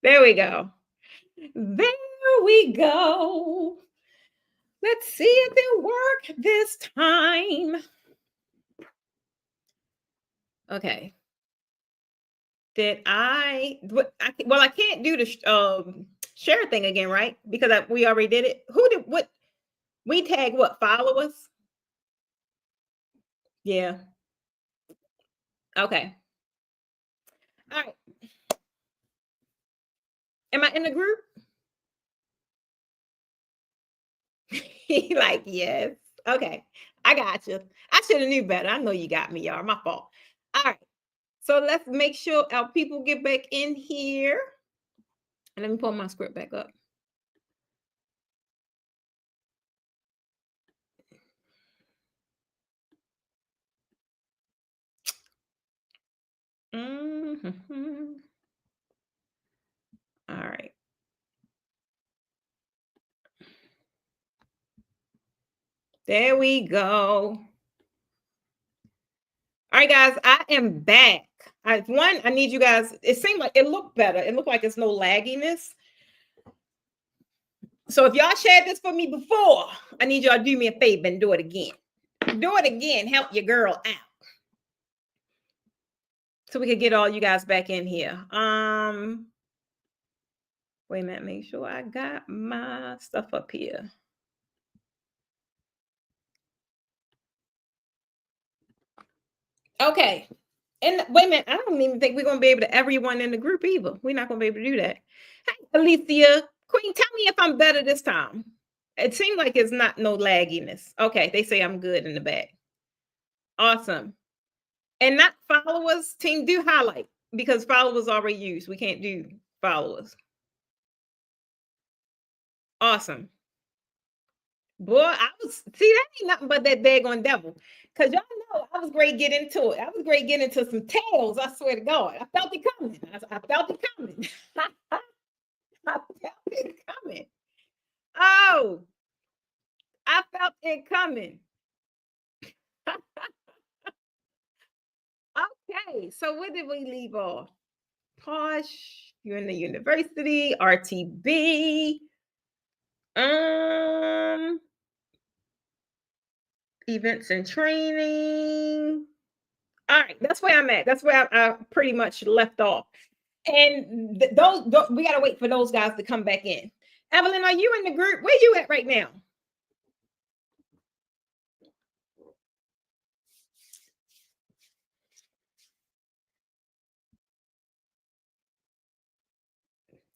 There we go. There we go. Let's see if it worked this time. Okay. Did I? Well, I can't do the share thing again, right? Because we already did it. Who did what? We tag what? Followers? Yeah. Okay. All right. Am I in the group? He like, yes. Okay. I got you. I should have knew better. I know you got me, y'all. My fault. All right. So let's make sure our people get back in here. And let me pull my script back up. Mm-hmm. All right. There we go. All right, guys, I am back. I need you guys. It seemed like it looked better. It looked like it's no lagginess. So if y'all shared this for me before, I need y'all to do me a favor and do it again. Do it again. Help your girl out. So we could get all you guys back in here. Wait a minute, make sure I got my stuff up here. Okay. And wait a minute, I don't even think we're gonna be able to everyone in the group either. We're not gonna be able to do that. Hey, Alicia, Queen, tell me if I'm better this time. It seems like it's not no lagginess. Okay, they say I'm good in the back. Awesome. And not followers, team, do highlight because followers already used. We can't do followers. Awesome. Boy, I was see that ain't nothing but that daggone devil. Cause y'all know I was great getting into it. I was great getting into some tails. I swear to God, I felt it coming. I felt it coming. I felt it coming. Oh, I felt it coming. Okay, so where did we leave off? Posh, you're in the university, RTB, um, events and training. All right, that's where I'm at. That's where I pretty much left off. And those we gotta wait for those guys to come back in. Evelyn, are you in the group? Where you at right now?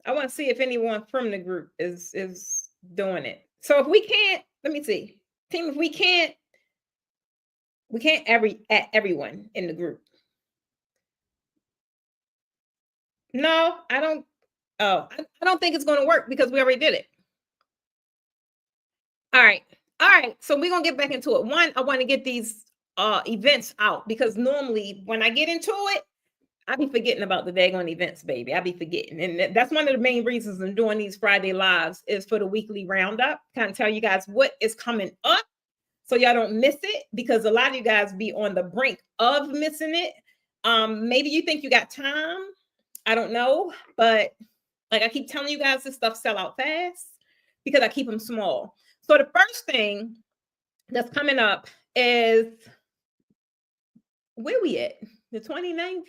I want to see if anyone from the group is doing it. So if we can't, let me see. Team, if we can't at everyone in the group. No, I don't. Oh, I don't think it's going to work because we already did it. All right. All right. So we're going to get back into it. One, I want to get these events out because normally when I get into it, I be forgetting about the daggone events, baby. I be forgetting. And that's one of the main reasons I'm doing these Friday lives is for the weekly roundup. Kind of tell you guys what is coming up so y'all don't miss it because a lot of you guys be on the brink of missing it. Maybe you think you got time. I don't know. But like I keep telling you guys, this stuff sell out fast because I keep them small. So the first thing that's coming up is where we at? The 29th?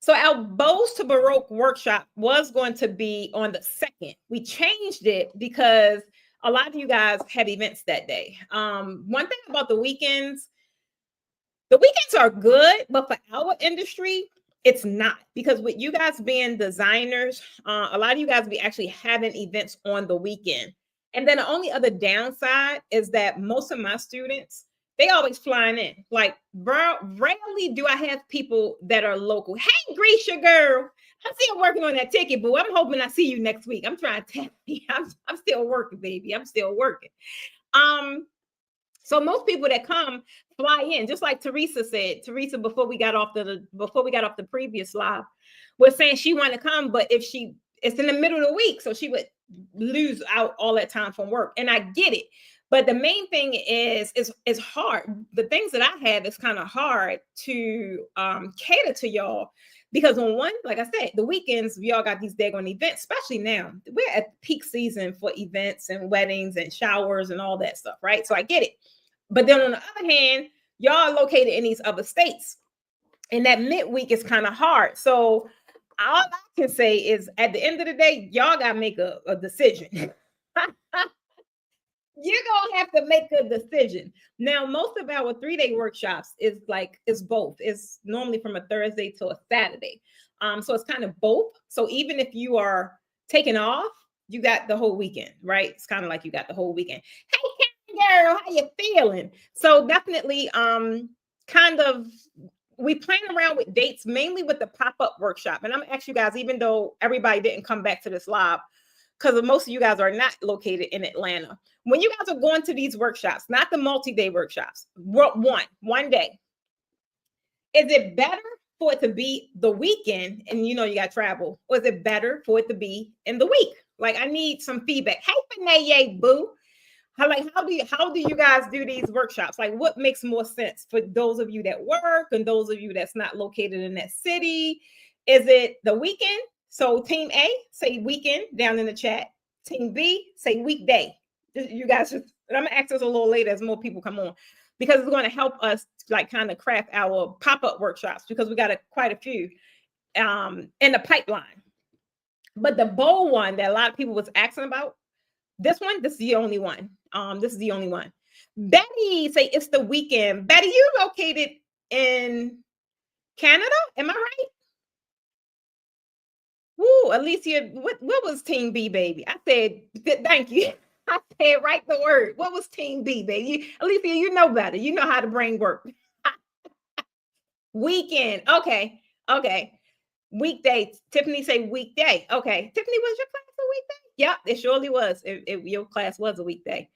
So our Bows to Baroque workshop was going to be on the 2nd. We changed it because a lot of you guys had events that day. One thing about the weekends are good, but for our industry, it's not because with you guys being designers, a lot of you guys be actually having events on the weekend. And then the only other downside is that most of my students, they always flying in. Like, bro, rarely do I have people that are local. Hey, Grisha girl, I'm still working on that ticket, boo. I'm hoping I see you next week. I'm trying to tell you, I'm still working, baby. I'm still working. So most people that come fly in, just like Teresa said. Teresa, before we got off the previous live, was saying she wanted to come, but it's in the middle of the week, so she would lose out all that time from work. And I get it. But the main thing is hard. The things that I have is kind of hard to cater to y'all Because on one, like I said, the weekends, we all got these daggone events, especially now. We're at peak season for events and weddings and showers and all that stuff, right? So I get it. But then on the other hand, y'all are located in these other states. And that midweek is kind of hard. So all I can say is at the end of the day, y'all got to make a decision. You're gonna have to make a decision. Now, most of our 3-day workshops is like it's both. It's normally from a Thursday to a Saturday. So it's kind of both. So even if you are taking off, you got the whole weekend, right? It's kind of like you got the whole weekend. Hey, girl, how you feeling? So definitely, kind of we playing around with dates, mainly with the pop-up workshop. And I'm gonna ask you guys, even though everybody didn't come back to this live, because most of you guys are not located in Atlanta. When you guys are going to these workshops, not the multi-day workshops, one day, is it better for it to be the weekend and you got travel, or is it better for it to be in the week? Like, I need some feedback. Hey, Benaye, boo. How do you guys do these workshops? Like, what makes more sense for those of you that work and those of you that's not located in that city? Is it the weekend? So team A, say weekend down in the chat. Team B, say weekday. You guys just, and I'm gonna ask this a little later as more people come on, because it's going to help us like kind of craft our pop-up workshops, because we got quite a few in the pipeline. But the bold one that a lot of people was asking about, this is the only one. This is the only one. Betty say it's the weekend. Betty, you located in Canada? Am I right? Woo, Alicia, what was Team B, baby? I said, thank you. I said, write the word. What was Team B, baby? Alicia, you know better. You know how the brain works. Weekend. Okay. Weekday. Tiffany say weekday. Okay. Tiffany, was your class a weekday? Yep, it surely was. Your class was a weekday.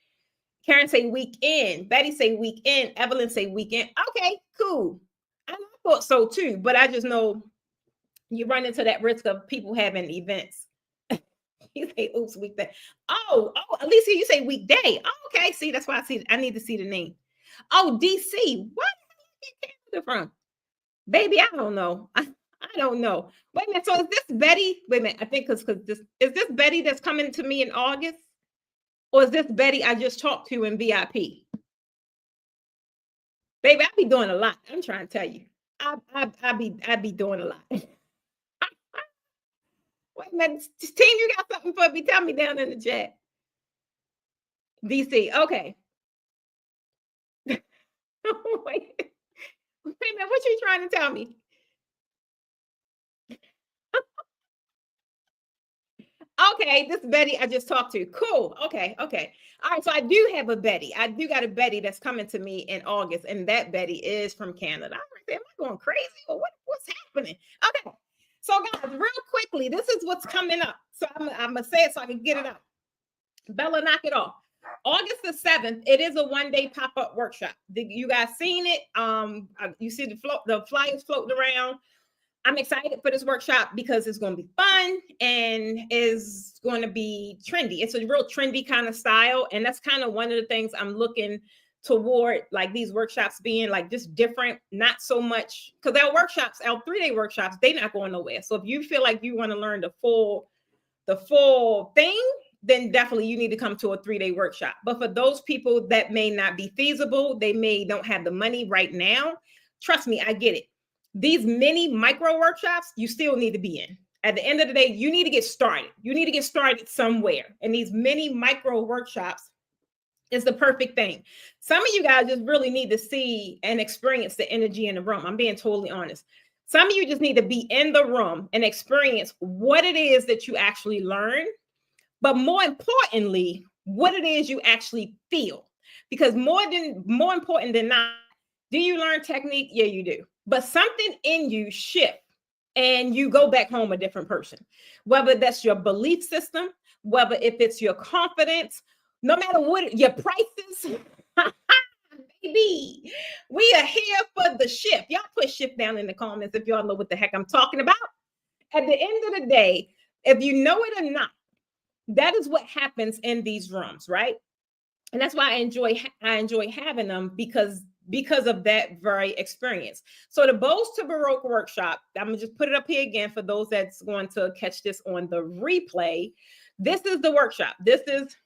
Karen say weekend. Betty say weekend. Evelyn say weekend. Okay, cool. I thought so too, but I just know you run into that risk of people having events. You say, oops, weekday. Oh, Alicia, you say weekday. Oh, okay, see, that's why I need to see the name. Oh, DC. What did you get from? Baby, I don't know. I don't know. Wait a minute. So is this Betty? Wait a minute. I think because this is this Betty that's coming to me in August? Or is this Betty I just talked to in VIP? Baby, I be doing a lot. I'm trying to tell you. I be doing a lot. Wait a minute. Team, you got something for me? Tell me down in the chat. DC. Okay. Wait a minute. What you trying to tell me? Okay, this Betty I just talked to. Cool. Okay. All right. So I do have a Betty. I do got a Betty that's coming to me in August, and that Betty is from Canada. Am I going crazy or what's happening? Okay. So guys, real quickly, this is what's coming up. So I'm gonna say it so I can get it out. Bella, knock it off. August the 7th, it is a 1-day pop-up workshop. You guys seen it? You see the flyers floating around. I'm excited for this workshop because it's going to be fun and is going to be trendy. It's a real trendy kind of style. And that's kind of one of the things I'm looking toward, like these workshops being like just different, not so much, because our 3-day workshops, they're not going nowhere. So if you feel like you want to learn the full thing, then definitely you need to come to a 3-day workshop. But for those people that may not be feasible, they don't have the money right now, trust me, I get it. These mini micro workshops, you still need to be in. At the end of the day, you need to get started. You need to get started somewhere. And these mini micro workshops is the perfect thing. Some of you guys just really need to see and experience the energy in the room. I'm being totally honest. Some of you just need to be in the room and experience what it is that you actually learn, but more importantly, what it is you actually feel. Because more important than not, do you learn technique? Yeah, you do. But something in you shift and you go back home a different person. Whether that's your belief system, whether if it's your confidence, no matter what your prices. Baby, we are here for the shift. Y'all put shift down in the comments if y'all know what the heck I'm talking about. At the end of the day, if you know it or not, that is what happens in these rooms, right? And that's why I enjoy having them, because because of that very experience. So the Bows to Baroque workshop, I'm gonna just put it up here again for those that's going to catch this on the replay. This is the workshop. This is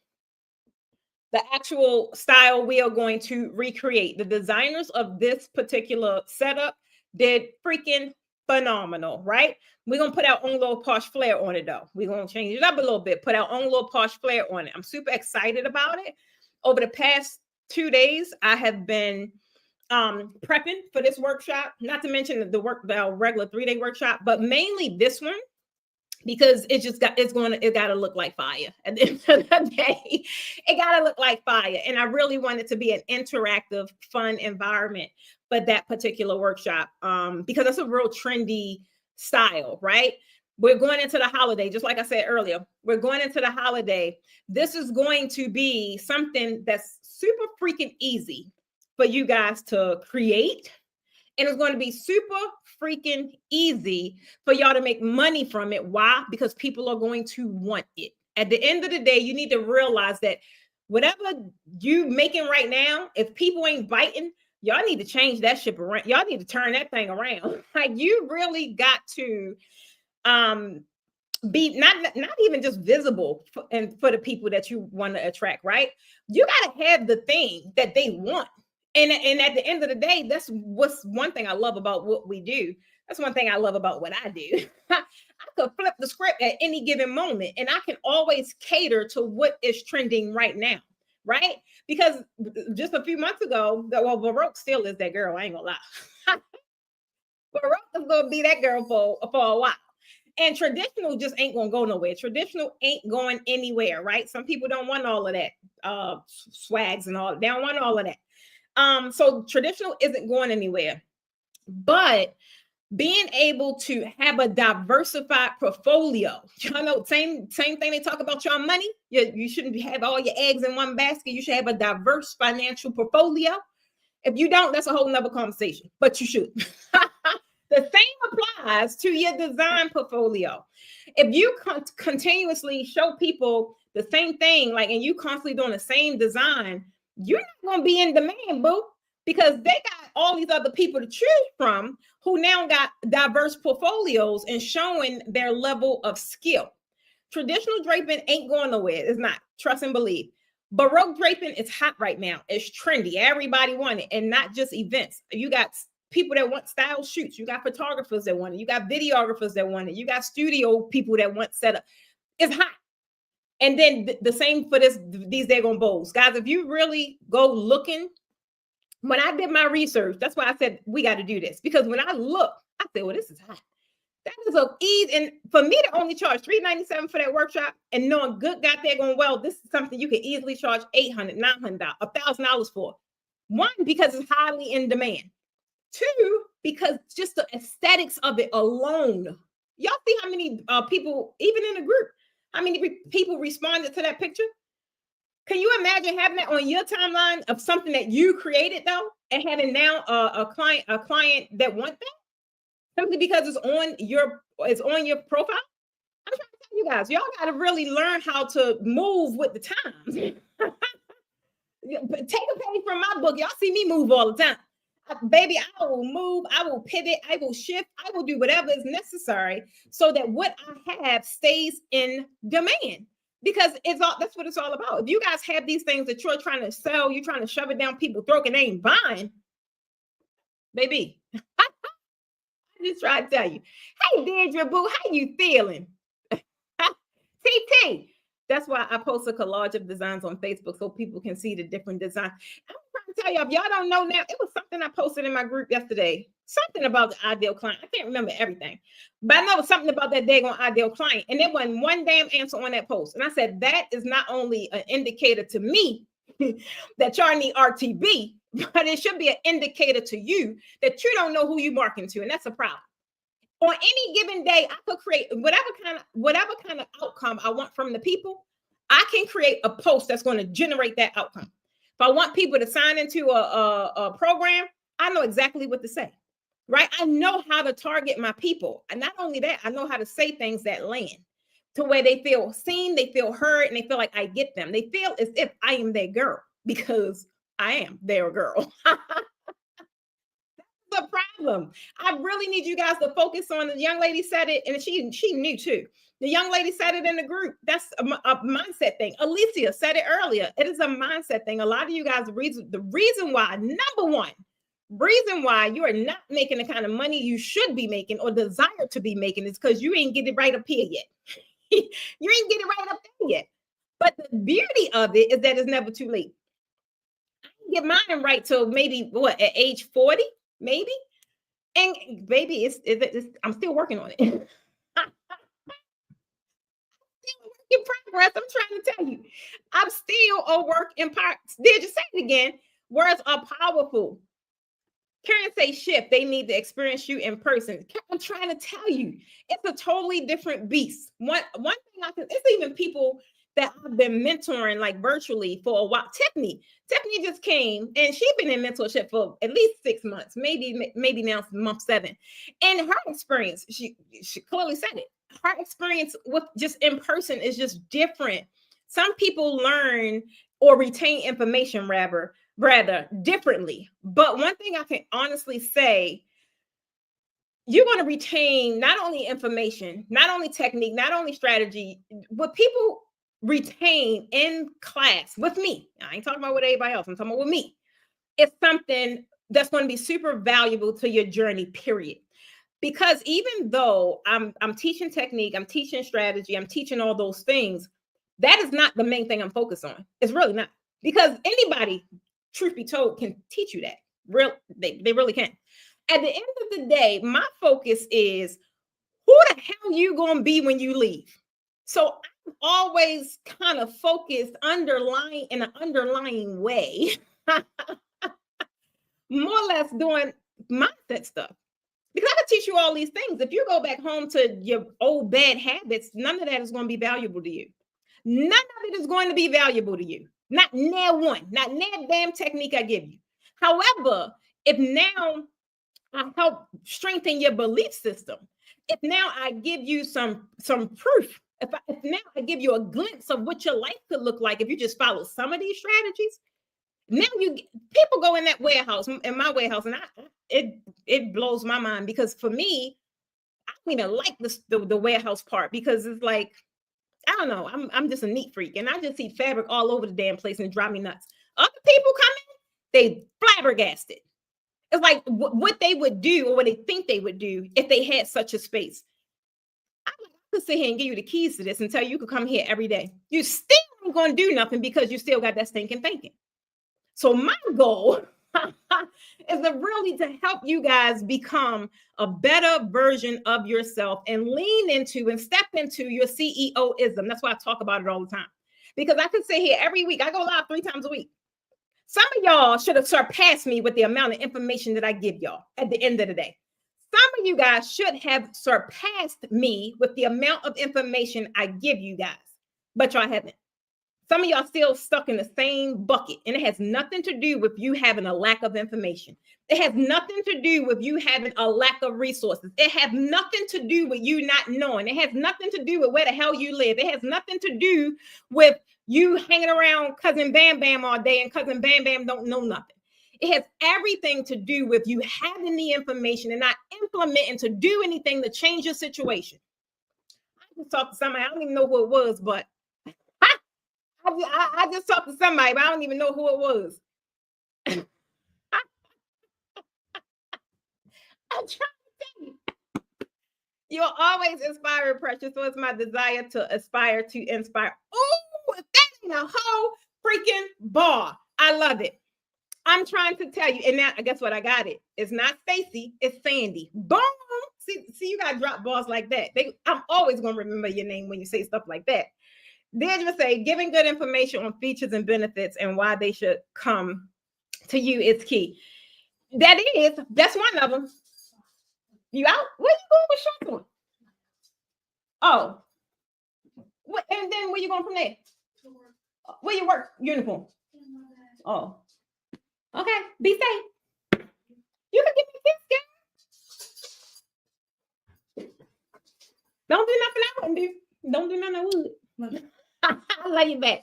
the actual style we are going to recreate. The designers of this particular setup did freaking phenomenal, right? We're going to put our own little posh flair on it though. We're going to change it up a little bit, put our own little posh flair on it. I'm super excited about it. Over the past 2 days, I have been prepping for this workshop, not to mention the regular 3-day workshop, but mainly this one, because it got to look like fire at the end of the day. It got to look like fire. And I really want it to be an interactive, fun environment for that particular workshop, because that's a real trendy style, right? We're going into the holiday, just like I said earlier, we're going into the holiday. This is going to be something that's super freaking easy for you guys to create. And it's going to be super freaking easy for y'all to make money from it. Why? Because people are going to want it. At the end of the day, you need to realize that whatever you making right now, if people ain't biting, y'all need to change that ship around. Y'all need to turn that thing around. Like, you really got to be not even just visible for the people that you want to attract, right? You got to have the thing that they want. And at the end of the day, that's what's one thing I love about what we do. That's one thing I love about what I do. I could flip the script at any given moment, and I can always cater to what is trending right now, right? Because just a few months ago, Baroque still is that girl. I ain't gonna lie. Baroque is gonna be that girl for a while. And traditional just ain't gonna go nowhere. Traditional ain't going anywhere, right? Some people don't want all of that swags and all. They don't want all of that. So traditional isn't going anywhere, but being able to have a diversified portfolio, y'all know, same thing they talk about your money. You shouldn't have all your eggs in one basket. You should have a diverse financial portfolio. If you don't, that's a whole nother conversation, but you should. The same applies to your design portfolio. If you continuously show people the same thing, like, and you constantly doing the same design, you're not going to be in demand, boo, because they got all these other people to choose from who now got diverse portfolios and showing their level of skill. Traditional draping ain't going nowhere. It's not. Trust and believe. Baroque draping is hot right now. It's trendy. Everybody want it, and not just events. You got people that want style shoots. You got photographers that want it. You got videographers that want it. You got studio people that want setup. It's hot. And then the same for these daggone bows. Guys, if you really go looking, when I did my research, that's why I said we got to do this. Because when I look, I said, well, this is hot. That is a ease. And for me to only charge $397 for that workshop and knowing good got there going, well, this is something you could easily charge $800, $900, $1,000 for. One, because it's highly in demand. Two, because just the aesthetics of it alone. Y'all see how many people, even in the group, how many people responded to that picture? Can you imagine having that on your timeline of something that you created though, and having now a client that want that simply because it's on your profile? I'm trying to tell you guys, y'all got to really learn how to move with the times. Take a page from my book. Y'all see me move all the time. Baby, I will move, I will pivot, I will shift, I will do whatever is necessary so that what I have stays in demand. Because that's what it's all about. If you guys have these things that you're trying to sell, you're trying to shove it down people's throat and they ain't buying, baby. I just try to tell you, hey, Deirdre Boo, how you feeling? TT. That's why I post a collage of designs on Facebook so people can see the different designs. I'm trying to tell y'all, if y'all don't know now, it was something I posted in my group yesterday. Something about the ideal client. I can't remember everything, but I know it was something about that daggone ideal client. And there wasn't one damn answer on that post. And I said, that is not only an indicator to me that y'all need RTB, but it should be an indicator to you that you don't know who you're marketing to. And that's a problem. On any given day, I could create whatever kind of outcome I want from the people. I can create a post that's going to generate that outcome. If I want people to sign into a program, I know exactly what to say, right? I know how to target my people. And not only that, I know how to say things that land to where they feel seen, they feel heard, and they feel like I get them. They feel as if I am their girl because I am their girl. the problem. I really need you guys to focus on. The young lady said it, and she knew too. The young lady said it in the group. That's a mindset thing. Alicia said it earlier. It is a mindset thing. A lot of you guys, the reason why, number one, reason why you are not making the kind of money you should be making or desire to be making is because you ain't get it right up here yet. You ain't get it right up there yet. But the beauty of it is that it's never too late. I didn't get mine right till maybe what, at age 40, maybe. And baby, it's I'm still working on it. Still in progress. I'm trying to tell you, I'm still a work in progress. Did you say it again? Words are powerful. Parents say shift. They need to experience you in person. I'm trying to tell you, it's a totally different beast. One thing it's even people that I've been mentoring like virtually for a while. Tiffany just came and she's been in mentorship for at least 6 months, maybe now month 7. And her experience, she clearly said it. Her experience with just in person is just different. Some people learn or retain information rather differently. But one thing I can honestly say, you're going to retain not only information, not only technique, not only strategy, what people retain in class with me. I ain't talking about with everybody else. I'm talking about with me. It's something that's going to be super valuable to your journey, period. Because even though I'm teaching technique, I'm teaching strategy, I'm teaching all those things, that is not the main thing I'm focused on. It's really not. Because anybody, truth be told, can teach you that. They really can. At the end of the day, my focus is who the hell you gonna be when you leave. So I'm always kind of focused in an underlying way, more or less doing mindset stuff. Because I can teach you all these things. If you go back home to your old bad habits, none of that is going to be valuable to you. None of it is going to be valuable to you. Not near one, not near damn technique I give you. However, if now I help strengthen your belief system, if now I give you some proof, if now I give you a glimpse of what your life could look like if you just follow some of these strategies, now people go in that warehouse, in my warehouse, and it blows my mind because for me, I don't even like the warehouse part because it's like, I don't know, I'm just a neat freak and I just see fabric all over the damn place and it drives me nuts. Other people come in, they flabbergasted. It's like what they would do or what they think they would do if they had such a space. I could sit here and give you the keys to this and tell you could come here every day. You still ain't going to do nothing because you still got that stinking thinking. So my goal is really to help you guys become a better version of yourself and lean into and step into your CEO-ism. That's why I talk about it all the time. Because I could sit here every week. I go live 3 times a week. Some of y'all should have surpassed me with the amount of information that I give y'all at the end of the day. Some of you guys should have surpassed me with the amount of information I give you guys, but y'all haven't. Some of y'all still stuck in the same bucket, and it has nothing to do with you having a lack of information. It has nothing to do with you having a lack of resources. It has nothing to do with you not knowing. It has nothing to do with where the hell you live. It has nothing to do with you hanging around Cousin Bam Bam all day and Cousin Bam Bam don't know nothing. It has everything to do with you having the information and not implementing to do anything to change your situation. I just talked to somebody, I don't even know who it was, but I just talked to somebody, but I don't even know who it was. I'm trying to tell you. You'll always inspire pressure. So it's my desire to aspire to inspire. Oh, that ain't a whole freaking bar. I love it. I'm trying to tell you. And now, guess what? I got it. It's not Stacy. It's Sandy. Boom. See, you got to drop bars like that. I'm always going to remember your name when you say stuff like that. Deirdre say, giving good information on features and benefits and why they should come to you is key. That's one of them. You out? Where you going with shorts on? Oh. And then where you going from there? Where you work? Uniform. Oh. Okay. Be safe. You can give me a kiss, girl. Don't do nothing I wouldn't do. Don't do nothing I would. I love you back.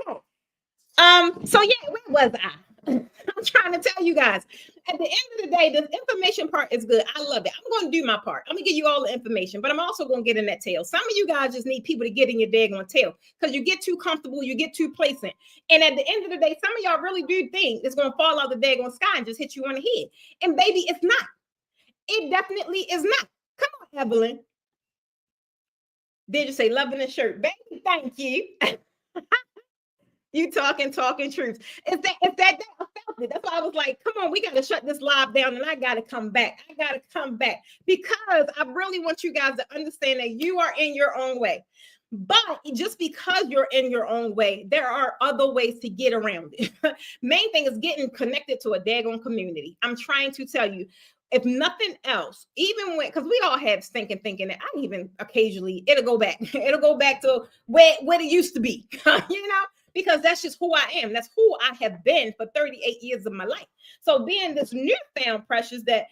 Okay. So yeah, where was I? I'm trying to tell you guys. At the end of the day, the information part is good. I love it. I'm going to do my part. I'm going to give you all the information, but I'm also going to get in that tail. Some of you guys just need people to get in your daggone tail because you get too comfortable, you get too placent. And at the end of the day, some of y'all really do think it's going to fall out the daggone sky and just hit you on the head. And baby, it's not. It definitely is not. Come on, Evelyn. Did you say loving the shirt? Baby, thank you. You talking truth. It's that I felt it. That's why I was like, come on, we got to shut this live down and I got to come back. I got to come back because I really want you guys to understand that you are in your own way. But just because you're in your own way, there are other ways to get around it. Main thing is getting connected to a daggone community. I'm trying to tell you, if nothing else, even when, because we all have stinking thinking that I even occasionally, it'll go back to where it used to be, because that's just who I am. That's who I have been for 38 years of my life. So being this newfound precious that,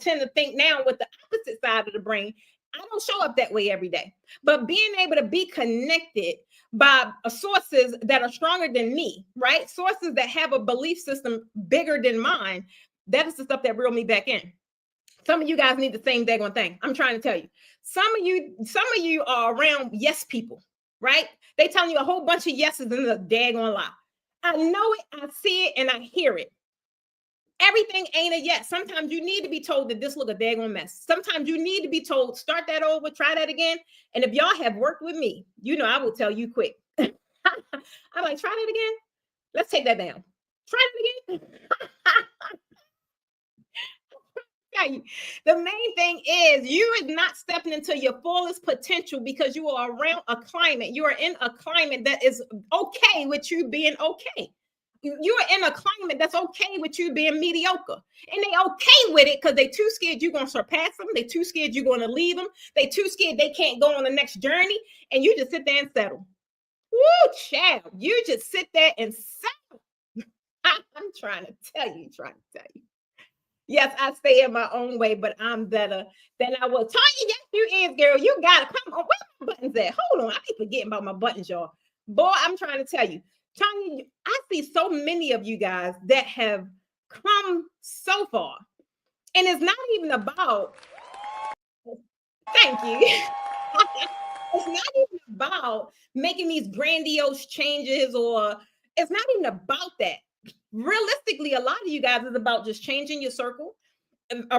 tend to think now with the opposite side of the brain, I don't show up that way every day. But being able to be connected by sources that are stronger than me, right? Sources that have a belief system bigger than mine, that is the stuff that reel me back in. Some of you guys need the same daggone thing. I'm trying to tell you. Some of you are around yes people, right? They telling you a whole bunch of yeses and a daggone lie. I know it, I see it, and I hear it. Everything ain't a yes. Sometimes you need to be told that this look a daggone mess. Sometimes you need to be told, start that over, try that again. And if y'all have worked with me, I will tell you quick. I'm like, try that again. Let's take that down. Try it again. The main thing is you are not stepping into your fullest potential because you are around a climate. You are in a climate that is okay with you being okay. You are in a climate that's okay with you being mediocre. And they okay with it because they too scared you're going to surpass them. They too scared you're going to leave them. They too scared they can't go on the next journey. And you just sit there and settle. Woo, child. You just sit there and settle. I'm trying to tell you. Yes, I stay in my own way, but I'm better than I was. Tanya, yes, you is, girl. You got to come on. Where my buttons at? Hold on. I keep forgetting about my buttons, y'all. Boy, I'm trying to tell you. Tanya, I see so many of you guys that have come so far. And it's not even about, thank you. It's not even about making these grandiose changes, or it's not even about that. Realistically, a lot of you guys is about just changing your circle.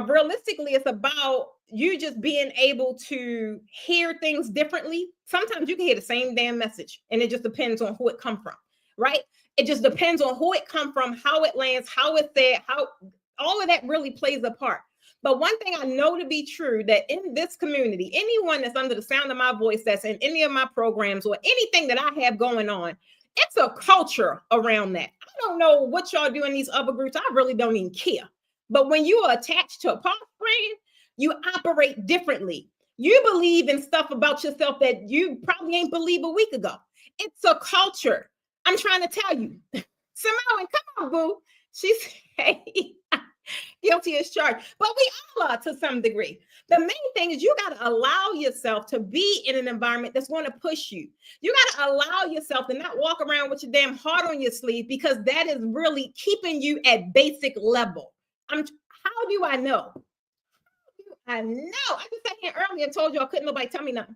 Realistically, it's about you just being able to hear things differently. Sometimes you can hear the same damn message, and it just depends on who it come from, right? It just depends on who it come from, how it lands, how it's said, how all of that really plays a part. But one thing I know to be true, that in this community, anyone that's under the sound of my voice, that's in any of my programs or anything that I have going on, it's a culture around that. I don't know what y'all do in these other groups. I really don't even care. But when you are attached to a pop brand, you operate differently. You believe in stuff about yourself that you probably ain't believe a week ago. It's a culture. I'm trying to tell you. Simone, come on, boo. She's guilty as charged. But we all are to some degree. The main thing is you got to allow yourself to be in an environment that's going to push you. You got to allow yourself to not walk around with your damn heart on your sleeve, because that is really keeping you at basic level. How do I know? I just sat here earlier and told you I couldn't nobody tell me nothing.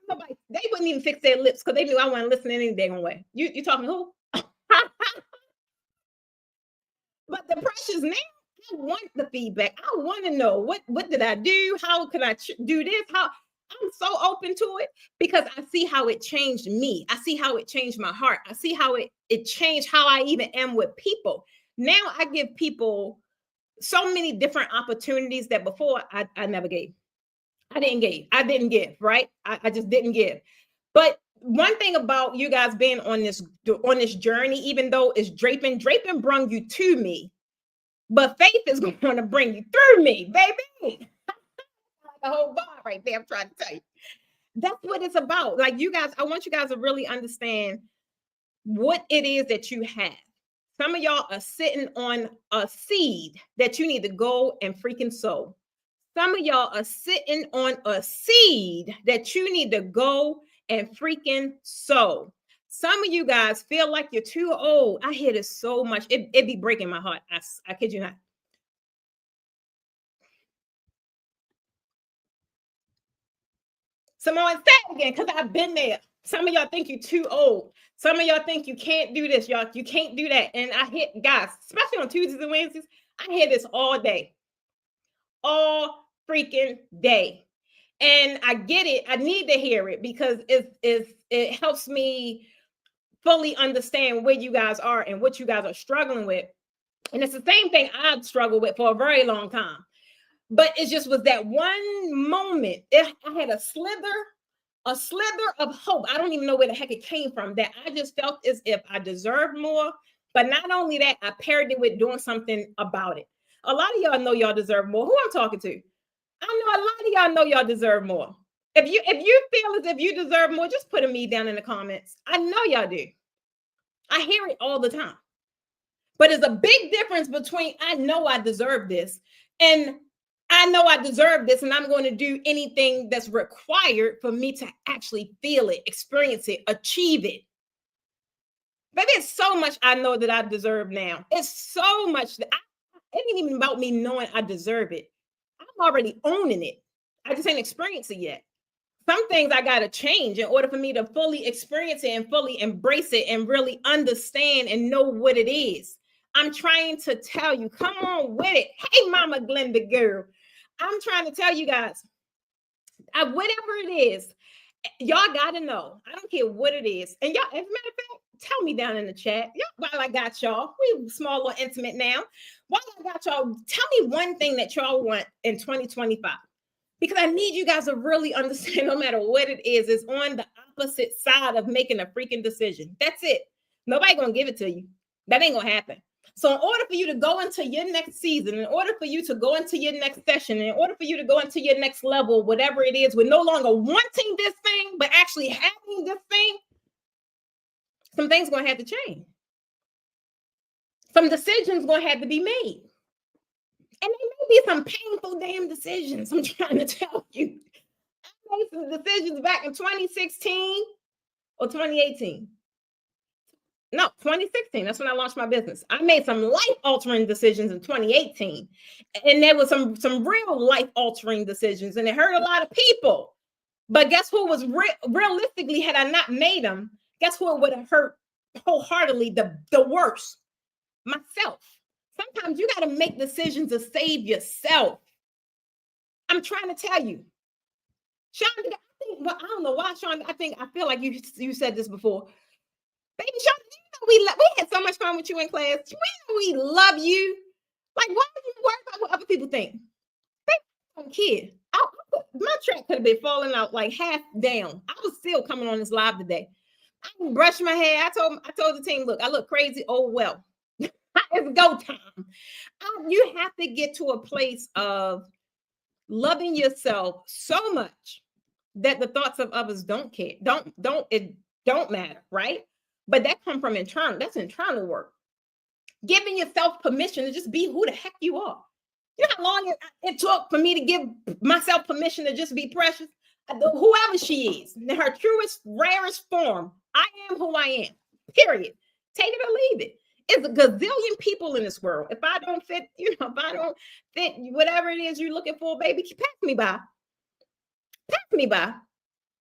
Nobody, they wouldn't even fix their lips because they knew I wasn't listening any damn way. You talking who? But the precious now, I want the feedback. I want to know what did I do? How can I do this? I'm so open to it because I see how it changed me. I see how it changed my heart. I see how it changed how I even am with people. Now I give people so many different opportunities that before I never gave. I didn't give, right? I just didn't give. But one thing about you guys being on this journey, even though it's draping brung you to me, but faith is going to bring you through me, baby. The whole bar right there, I'm trying to tell you. That's what it's about. Like, you guys, I want you guys to really understand what it is that you have. Some of y'all are sitting on a seed that you need to go and freaking sow. Some of y'all are sitting on a seed that you need to go and freaking sow. Some of you guys feel like you're too old. I hear this so much. It be breaking my heart. I kid you not. Simone, say it again, because I've been there. Some of y'all think you're too old. Some of y'all think you can't do this, y'all. You can't do that. And I hit, guys, especially on Tuesdays and Wednesdays, I hear this all day. All freaking day. And I get it. I need to hear it because it helps me fully understand where you guys are and what you guys are struggling with. And it's the same thing I've struggled with for a very long time. But it just was that one moment. I had a slither of hope. I don't even know where the heck it came from, that I just felt as if I deserved more. But not only that, I paired it with doing something about it. A lot of y'all know y'all deserve more. Who I'm talking to? I know a lot of y'all know y'all deserve more. If you feel as if you deserve more, just put a me down in the comments. I know y'all do. I hear it all the time. But there's a big difference between I know I deserve this and I know I deserve this, and I'm going to do anything that's required for me to actually feel it, experience it, achieve it. But there's so much I know that I deserve now. It's so much that it ain't even about me knowing I deserve it. I'm already owning it. I just ain't experienced it yet. Some things I got to change in order for me to fully experience it and fully embrace it and really understand and know what it is. I'm trying to tell you, come on with it. Hey, Mama Glenda girl. I'm trying to tell you guys, whatever it is, y'all got to know. I don't care what it is. And y'all, as a matter of fact, tell me down in the chat. Y'all, while I got y'all, we small or intimate now. While I got y'all, tell me one thing that y'all want in 2025. Because I need you guys to really understand, no matter what it is, it's on the opposite side of making a freaking decision. That's it. Nobody gonna give it to you. That ain't gonna happen. So in order for you to go into your next season, in order for you to go into your next session, in order for you to go into your next level, whatever it is, with no longer wanting this thing, but actually having this thing, some things gonna have to change. Some decisions gonna have to be made. And there may be some painful damn decisions. I'm trying to tell you. I made some decisions back in 2016 or 2018. No, 2016. That's when I launched my business. I made some life-altering decisions in 2018. And there was some real life-altering decisions. And it hurt a lot of people. But guess who was realistically, had I not made them, guess who would have hurt wholeheartedly the worst? Myself. Sometimes you got to make decisions to save yourself. I'm trying to tell you. Shonda, I don't know why, Shonda, I feel like you said this before. Baby Shonda, we had so much fun with you in class. We love you. Like, why would you worry about what other people think? Baby, I'm a kid. My track could have been falling out like half down. I was still coming on this live today. I didn't brush my hair. I told the team, look, I look crazy. Oh, well. It's go time. You have to get to a place of loving yourself so much that the thoughts of others don't care. It don't matter, right? But that comes from internal. That's internal work. Giving yourself permission to just be who the heck you are. You know how long it took for me to give myself permission to just be Precious? Whoever she is, in her truest, rarest form, I am who I am. Period. Take it or leave it. It's a gazillion people in this world. If I don't fit, if I don't fit whatever it is you're looking for, baby, pass me by. Pass me by.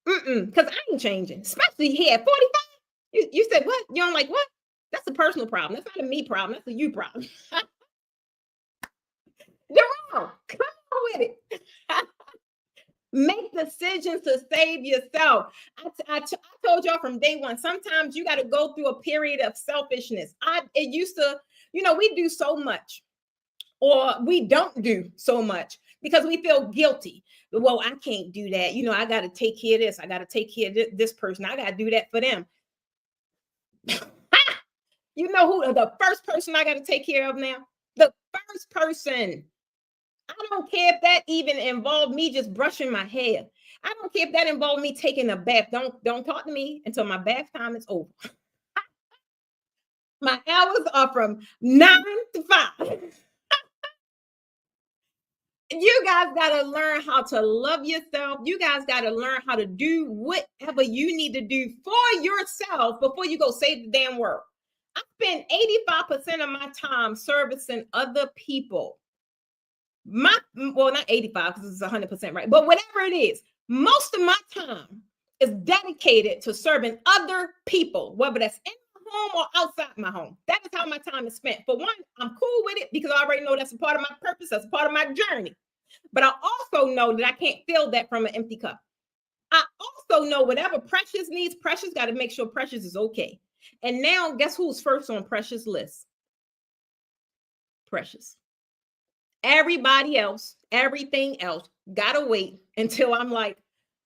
Because I ain't changing. Especially here at 45. You said what? You don't like what? That's a personal problem. That's not a me problem. That's a you problem. You're wrong. Come on with it. Make decisions to save yourself. I told y'all from day one, sometimes you got to go through a period of selfishness. It used to, we do so much, or we don't do so much because we feel guilty. Well, I can't do that. I got to take care of this. I got to take care of this person. I got to do that for them. You know who the first person I got to take care of now? The first person. I don't care if that even involved me just brushing my hair. I don't care if that involved me taking a bath. Don't talk to me until my bath time is over. My hours are from 9 to 5. You guys got to learn how to love yourself. You guys got to learn how to do whatever you need to do for yourself before you go save the damn world. I spend 85% of my time servicing other people. Not 85 because it's 100% right, but whatever it is, Most of my time is dedicated to serving other people, whether that's in my home or outside my home. That is how my time is spent. For one, I'm cool with it because I already know that's a part of my purpose, that's a part of my journey. But I also know that I can't fill that from an empty cup. I also know whatever Precious needs, Precious got to make sure Precious is okay. And now, guess who's first on Precious' list? Precious. Everybody else, everything else, gotta wait until I'm like,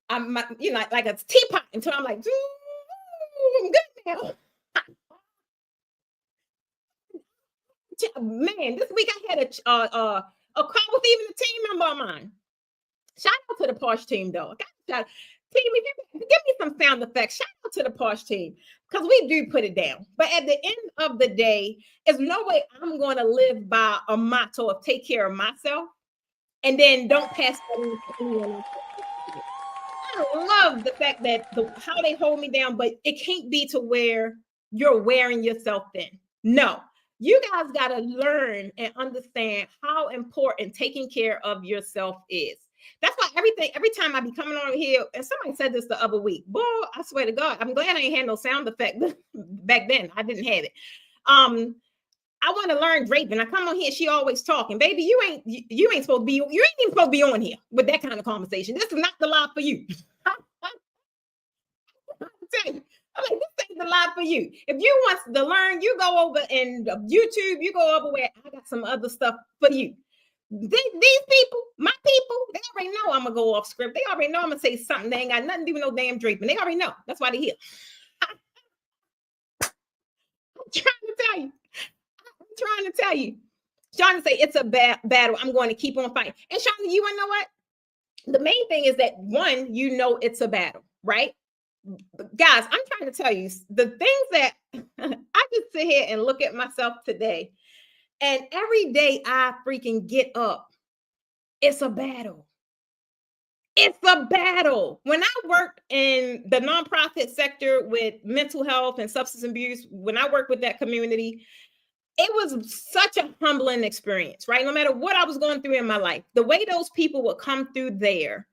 like a teapot until I'm like, I'm good now. Man, this week I had a call with even a team member of mine. Shout out to the Porsche team, though. Team, give me some sound effects. Shout out to the Porsche team because we do put it down. But at the end of the day, there's no way I'm going to live by a motto of take care of myself and then don't pass that on to anyone else. I love the fact that how they hold me down, but it can't be to where you're wearing yourself thin. No, you guys got to learn and understand how important taking care of yourself is. That's why every time I be coming on here, and somebody said this the other week, boy, I swear to God, I'm glad I ain't had no sound effect back then. I didn't have it. I want to learn draping. I come on here, she always talking. Baby, you ain't supposed to be, you ain't even supposed to be on here with that kind of conversation. This is not the live for you. I'm like, this ain't the live for you. If you want to learn, you go over and YouTube, you go over where I got some other stuff for you. These people, my people, they already know I'm gonna go off script. They already know I'm gonna say something. They ain't got nothing to do with no damn draping. They already know. That's why they're here. I'm trying to tell you. Shauna say it's a battle. I'm going to keep on fighting. And Shauna, you want to know what? The main thing is that one, you know it's a battle, right? Guys, I'm trying to tell you the things that I just sit here and look at myself today. And every day I freaking get up, it's a battle. It's a battle. When I worked in the nonprofit sector with mental health and substance abuse, when I worked with that community, it was such a humbling experience, right? No matter what I was going through in my life, the way those people would come through there,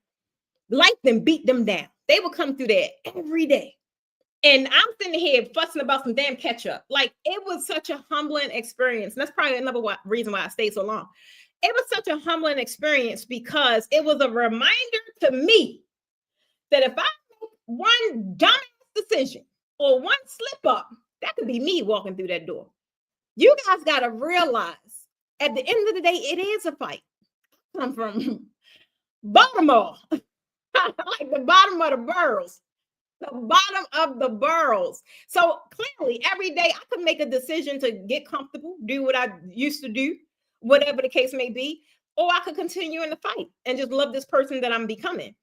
life then beat them down. They would come through there every day. And I'm sitting here fussing about some damn ketchup. Like, it was such a humbling experience. And that's probably another reason why I stayed so long. It was such a humbling experience because it was a reminder to me that if I make one dumbass decision or one slip up, that could be me walking through that door. You guys got to realize at the end of the day, it is a fight. I'm from Baltimore, like the bottom of the boroughs. The bottom of the boroughs. So clearly, every day I could make a decision to get comfortable, do what I used to do, whatever the case may be, or I could continue in the fight and just love this person that I'm becoming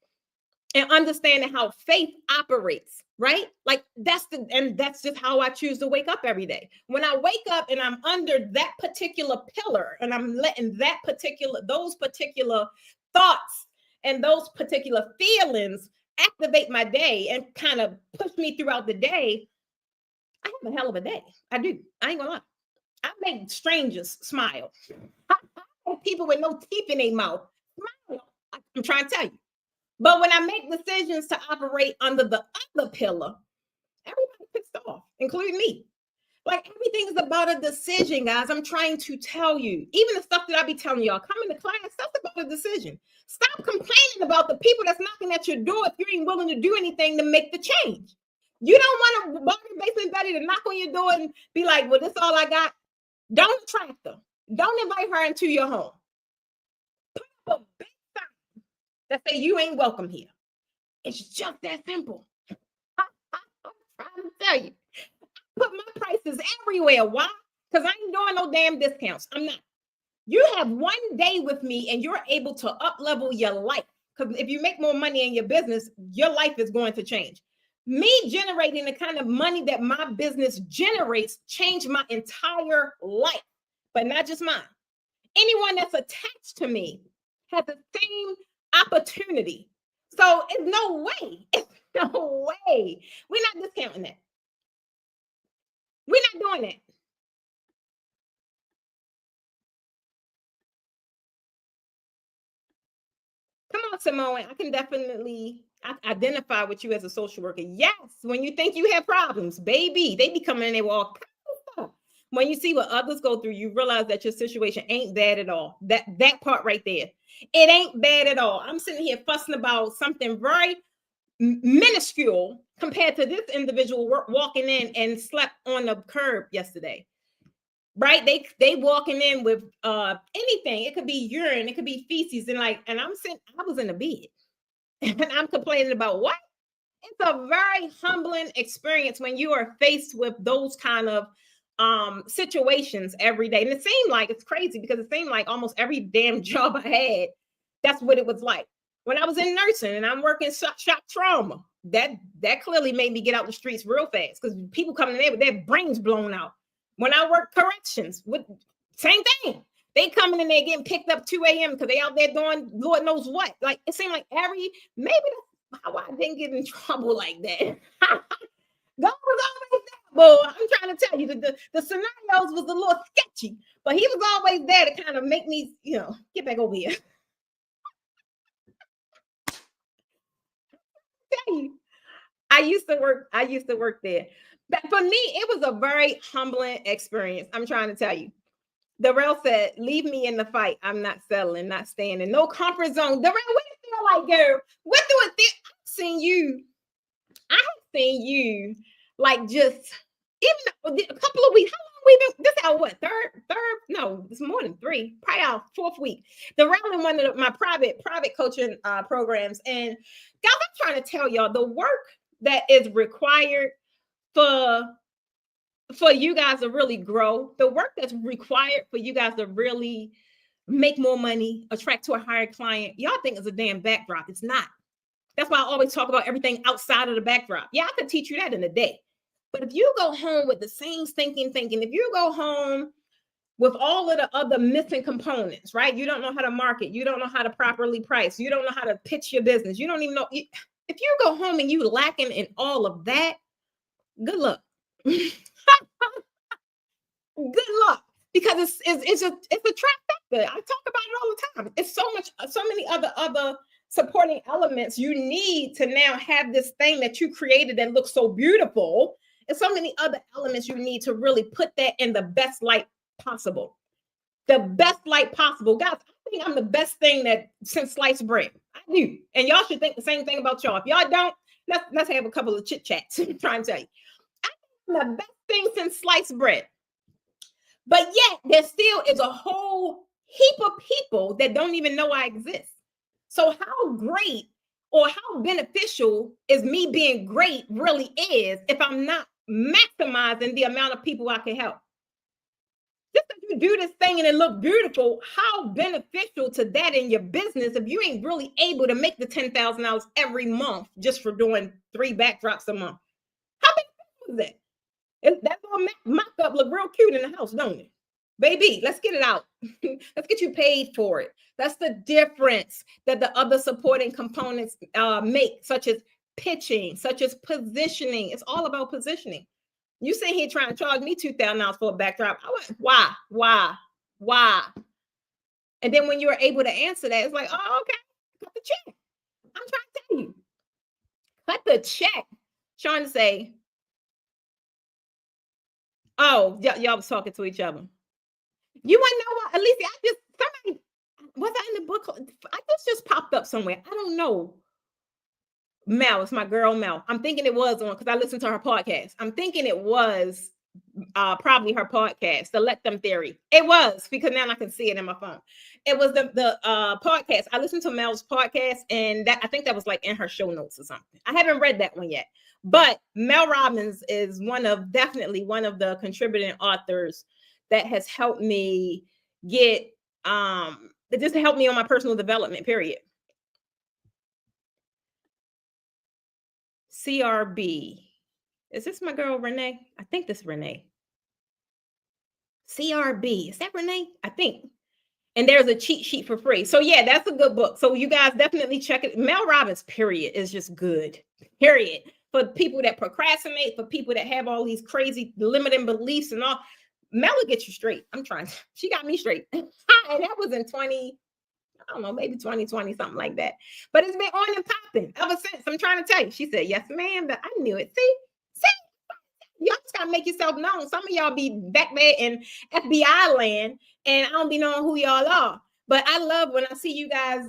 and understanding how faith operates, right? Like that's just how I choose to wake up every day. When I wake up and I'm under that particular pillar and I'm letting those particular thoughts and those particular feelings activate my day and kind of push me throughout the day, I have a hell of a day. I do. I ain't gonna lie. I make strangers smile. I make people with no teeth in their mouth smile. I'm trying to tell you. But when I make decisions to operate under the other pillar, everybody pissed off, including me. Like everything is about a decision, guys. I'm trying to tell you. Even the stuff that I be telling y'all, come into class, that's about a decision. Stop complaining about the people that's knocking at your door if you ain't willing to do anything to make the change. You don't want a Barbie Basement Betty to knock on your door and be like, well, this all I got. Don't attract them. Don't invite her into your home. Put up a big sign that say you ain't welcome here. It's just that simple. I'm trying to tell you. Put my prices everywhere. Why? Because I ain't doing no damn discounts. I'm not. You have one day with me and you're able to up level your life. Because if you make more money in your business, your life is going to change. Me generating the kind of money that my business generates changed my entire life, but not just mine. Anyone that's attached to me has the same opportunity. So it's no way. It's no way. We're not discounting that. We're not doing that. Come on, Simone. I can definitely identify with you as a social worker. Yes, when you think you have problems, baby, they be coming in there with all kinds of stuff. When you see what others go through, you realize that your situation ain't bad at all. That part right there, it ain't bad at all. I'm sitting here fussing about something very minuscule compared to this individual walking in and slept on the curb yesterday. Right? They walking in with anything. It could be urine, it could be feces, and I'm sitting. I was in the bed, and I'm complaining about what? It's a very humbling experience when you are faced with those kind of situations every day. And it seemed like it's crazy because it seemed like almost every damn job I had, that's what it was like. When I was in nursing and I'm working shock trauma, that clearly made me get out the streets real fast because people coming in there with their brains blown out. When I work corrections, with same thing. They coming in there getting picked up 2 a.m. because they out there doing Lord knows what. Like it seemed like maybe that's how I didn't get in trouble like that. God was always there. Well, I'm trying to tell you that the scenarios was a little sketchy, but he was always there to kind of make me, get back over here. Tell you, I used to work there. But for me, it was a very humbling experience. I'm trying to tell you. Darrell said, leave me in the fight. I'm not settling, not staying in no comfort zone. Darrell, what do you feel like, girl? What do it feel? I have seen you like just even a couple of weeks. How long we been? This our what? Third? No, it's more than three. Probably our fourth week. Darrell in one of my private coaching programs. And guys, I'm trying to tell y'all the work that is required for you guys to really grow, the work that's required for you guys to really make more money, attract to a higher client, y'all think it's a damn backdrop. It's not. That's why I always talk about everything outside of the backdrop. Yeah, I could teach you that in a day. But if you go home with the same thinking, if you go home with all of the other missing components, right? You don't know how to market. You don't know how to properly price. You don't know how to pitch your business. You don't even know. If you go home and you lacking in all of that, good luck. Good luck, because it's a trap factor. I talk about it all the time. It's so many other supporting elements you need to now have this thing that you created that looks so beautiful. And so many other elements you need to really put that in the best light possible. The best light possible. Guys, I think I'm the best thing that since sliced bread. I do. And y'all should think the same thing about y'all. If y'all don't, let's have a couple of chit chats. I'm trying to tell you. I think I'm the best thing since sliced bread. But yet there still is a whole heap of people that don't even know I exist. So how great or how beneficial is me being great really is if I'm not maximizing the amount of people I can help. Just if you do this thing and it look beautiful, how beneficial to that in your business if you ain't really able to make the $10,000 every month just for doing 3 backdrops a month? How beneficial is that? That little mock-up look real cute in the house, don't it? Baby, let's get it out. Let's get you paid for it. That's the difference that the other supporting components make, such as pitching, such as positioning. It's all about positioning. You sit here trying to charge me $2,000 for a backdrop. I went, why? And then when you were able to answer that, it's like, oh, okay, cut the check. I'm trying to tell you, cut the check. Trying to say, oh, y'all was talking to each other. You want to know what? At least somebody was that in the book? I just popped up somewhere. I don't know. Mel, it's my girl Mel. I'm thinking it was on because I listened to her podcast. I'm thinking it was probably her podcast, the Let Them Theory. It was because now I can see it in my phone. It was the podcast. I listened to Mel's podcast, and that I think that was like in her show notes or something. I haven't read that one yet, but Mel Robbins is definitely one of the contributing authors that has helped me get it just helped me on my personal development, period. CRB. Is this my girl Renee? I think this is Renee. CRB. Is that Renee? I think. And there's a cheat sheet for free. So yeah, that's a good book. So you guys definitely check it. Mel Robbins, period, is just good. Period. For people that procrastinate, for people that have all these crazy limiting beliefs and all. Mel will get you straight. I'm trying. She got me straight. And that was in I don't know, maybe 2020, something like that. But it's been on and popping ever since. I'm trying to tell you. She said, yes, ma'am. But I knew it. See, y'all just gotta make yourself known. Some of y'all be back there in FBI land, and I don't be knowing who y'all are. But I love when I see you guys,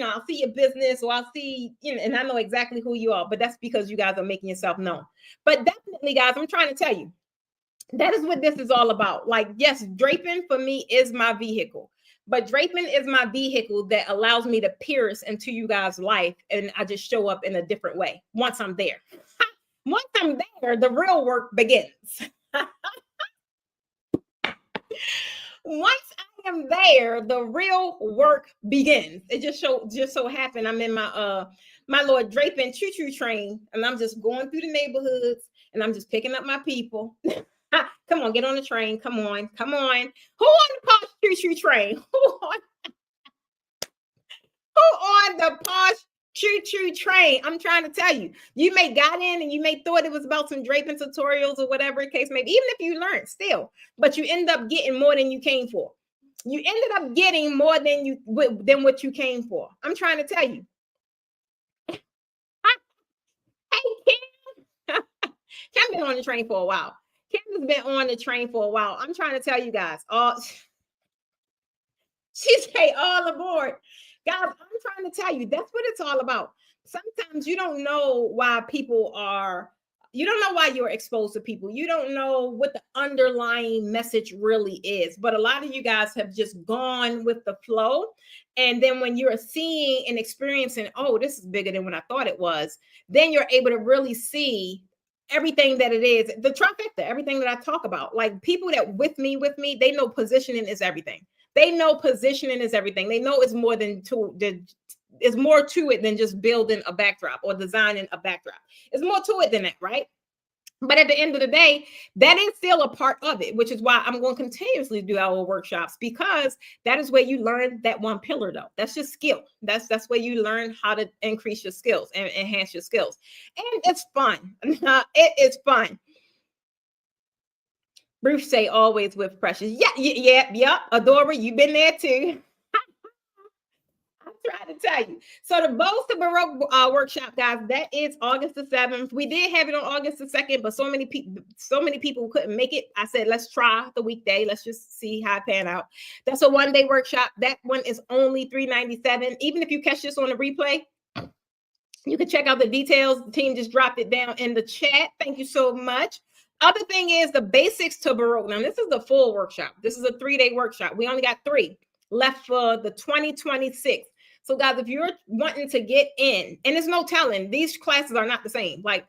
I'll see your business or I'll see, and I know exactly who you are, but that's because you guys are making yourself known. But definitely, guys, I'm trying to tell you, that is what this is all about. Like, yes, draping for me is my vehicle, but draping is my vehicle that allows me to pierce into you guys' life, and I just show up in a different way once I'm there. Once I'm there, the real work begins. Once I am there, the real work begins. It just so happened I'm in my Lord draping choo-choo train, and I'm just going through the neighborhoods, and I'm just picking up my people. Come on, get on the train. Come on. Who on the posh choo-choo train? Who on the posh choo-choo train? I'm trying to tell you. You may got in and you may thought it was about some draping tutorials or whatever the case may be, even if you learned still, but you end up getting more than you came for. You ended up getting more than what you came for. I'm trying to tell you. Hey, Kim. Kim been on the train for a while. Kim has been on the train for a while. I'm trying to tell you guys. She said, all aboard. Guys, I'm trying to tell you, that's what it's all about. Sometimes you don't know why you don't know why you're exposed to people. You don't know what the underlying message really is. But a lot of you guys have just gone with the flow. And then when you're seeing and experiencing, oh, this is bigger than what I thought it was, then you're able to really see everything that it is, the trifecta, everything that I talk about. Like people that with me, they know positioning is everything. They know positioning is everything. They know it's more it's more to it than just building a backdrop or designing a backdrop. It's more to it than that, right? But at the end of the day, that is still a part of it, which is why I'm going to continuously do our workshops, because that is where you learn that one pillar, though. That's just skill. That's where you learn how to increase your skills and enhance your skills. And it's fun. It is fun. Bruce say always with Precious. Yeah. Adora, you've been there too. I'm trying to tell you. So the Bows to Baroque workshop, guys, that is August the 7th. We did have it on August the 2nd, but so many people couldn't make it. I said, let's try the weekday. Let's just see how it pan out. That's a one-day workshop. That one is only $397. Even if you catch this on the replay, you can check out the details. The team just dropped it down in the chat. Thank you so much. Other thing is the basics to Baroque. Now, this is the full workshop. This is a 3-day workshop. We only got 3 left for the 2026. So, guys, if you're wanting to get in, and there's no telling, these classes are not the same. Like,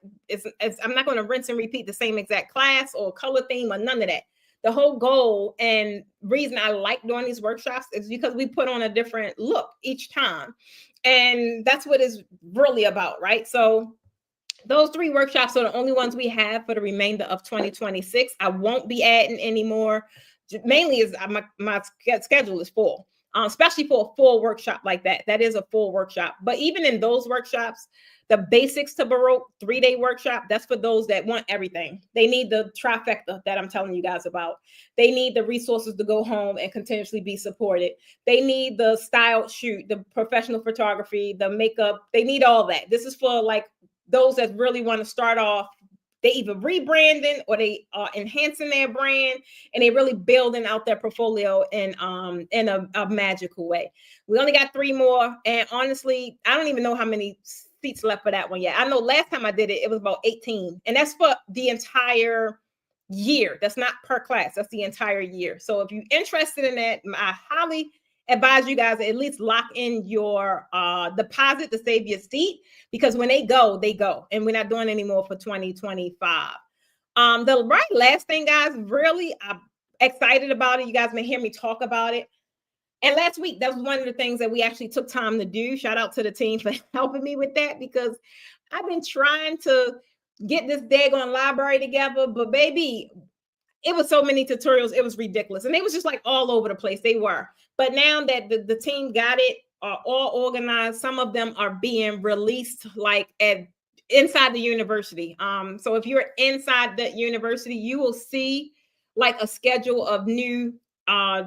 I'm not going to rinse and repeat the same exact class or color theme or none of that. The whole goal and reason I like doing these workshops is because we put on a different look each time. And that's what it's really about, right? So those 3 workshops are the only ones we have for the remainder of 2026. I won't be adding anymore. Mainly is my schedule is full, especially for a full workshop like that. That is a full workshop. But even in those workshops, the basics to Baroque 3-day workshop, that's for those that want everything. They need the trifecta that I'm telling you guys about. They need the resources to go home and continuously be supported. They need the styled shoot, the professional photography, the makeup. They need all that. This is for like those that really want to start off. They either rebranding or they are enhancing their brand, and they really building out their portfolio in a magical way. We only got 3 more, and honestly, I don't even know how many seats left for that one yet. I know last time I did it, it was about 18, and that's for the entire year. That's not per class. That's the entire year. So if you're interested in that, I highly advise you guys to at least lock in your deposit to save your seat, because when they go, and we're not doing any more for 2025. The last thing, guys, really, I'm excited about it. You guys may hear me talk about it. And last week, that was one of the things that we actually took time to do. Shout out to the team for helping me with that, because I've been trying to get this daggone library together, but baby, it was so many tutorials, it was ridiculous. And they was just like all over the place. They were. But now that the team got it all organized, some of them are being released like inside the university. So if you're inside the university, you will see like a schedule of new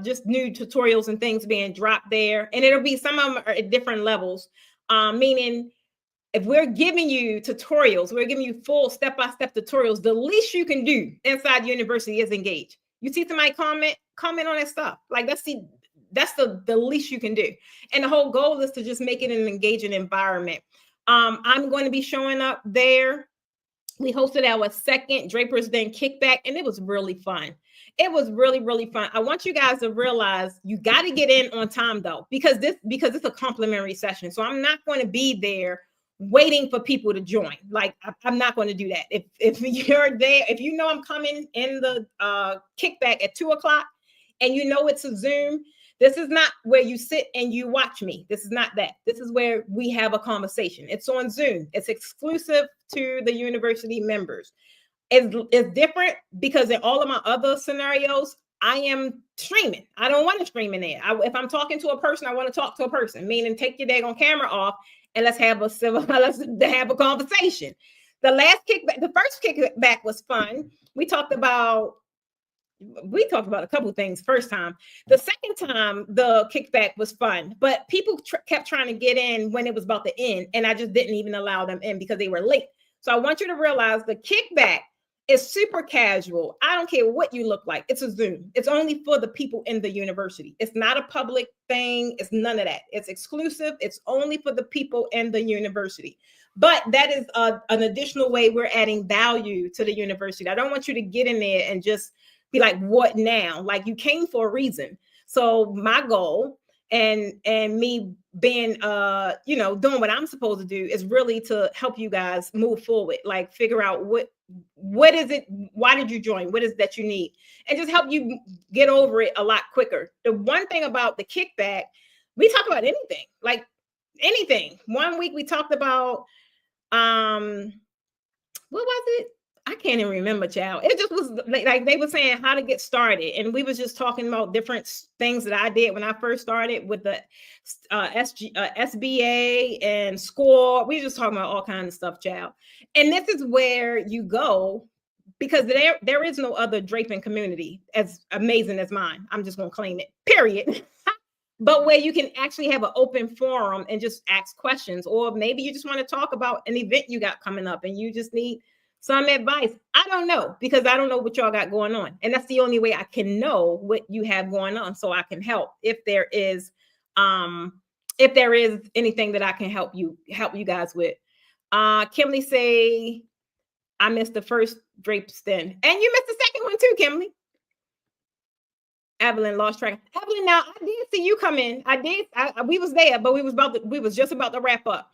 just new tutorials and things being dropped there. And it'll be, some of them are at different levels, meaning if we're giving you tutorials, we're giving you full step-by-step tutorials, the least you can do inside university is engage. You see somebody comment on that stuff. Like, that's the least you can do. And the whole goal is to just make it an engaging environment. I'm going to be showing up there. We hosted our second Draper's Den kickback, and it was really fun. It was really, really fun. I want you guys to realize you got to get in on time, though, because it's a complimentary session. So I'm not going to be there waiting for people to join. Like, I'm not going to do that. If you're there, if you know I'm coming in the kickback at 2:00 and you know it's a Zoom, this is not where you sit and you watch me. This is not that. This is where we have a conversation. It's on Zoom. It's exclusive to the university members. It's different because in all of my other scenarios, I am streaming. I don't want to stream in there. If I'm talking to a person, I want to talk to a person, meaning take your daggone camera off and let's have a conversation. The first kickback was fun. We talked about a couple of things first time. The second time, the kickback was fun, but people kept trying to get in when it was about to end, and I just didn't even allow them in because they were late. So I want you to realize the kickback is super casual. I don't care what you look like. It's a Zoom. It's only for the people in the university. It's not a public thing. It's none of that. It's exclusive. It's only for the people in the university. But that is an additional way we're adding value to the university. I don't want you to get in there and just be like, what now? Like, you came for a reason. So my goal and me being doing what I'm supposed to do is really to help you guys move forward, like figure out what is it, why did you join, what is that you need, and just help you get over it a lot quicker. The one thing about the kickback, we talk about anything, like anything. 1 week we talked about what was it? I can't even remember, child. It just was like they were saying how to get started. And we was just talking about different things that I did when I first started with the SBA and SCORE. We were just talking about all kinds of stuff, child. And this is where you go, because there is no other draping community as amazing as mine. I'm just going to claim it, period. But where you can actually have an open forum and just ask questions, or maybe you just want to talk about an event you got coming up and you just need some advice. I don't know, because I don't know what y'all got going on. And that's the only way I can know what you have going on, so I can help if there is anything that I can help you guys with. Kimberly say, I missed the first drape stand. And you missed the second one too, Kimberly. Evelyn lost track. Evelyn, now I did see you come in. We was there, but we was just about to wrap up.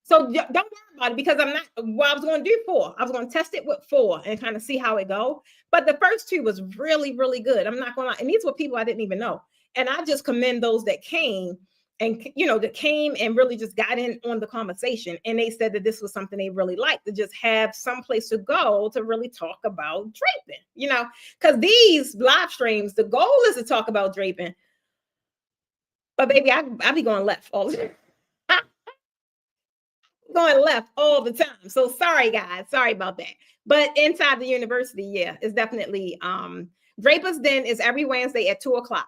So don't worry about it, because I was going to do 4. I was going to test it with 4 and kind of see how it go. But the first 2 was really, really good. I'm not going to lie. And these were people I didn't even know. And I just commend those that came and, that came and really just got in on the conversation. And they said that this was something they really liked, to just have some place to go to really talk about draping, because these live streams, the goal is to talk about draping. But baby, I be going left all the time. Going left all the time. So sorry, guys. Sorry about that. But inside the university, yeah, it's definitely Draper's Den is every Wednesday at 2:00.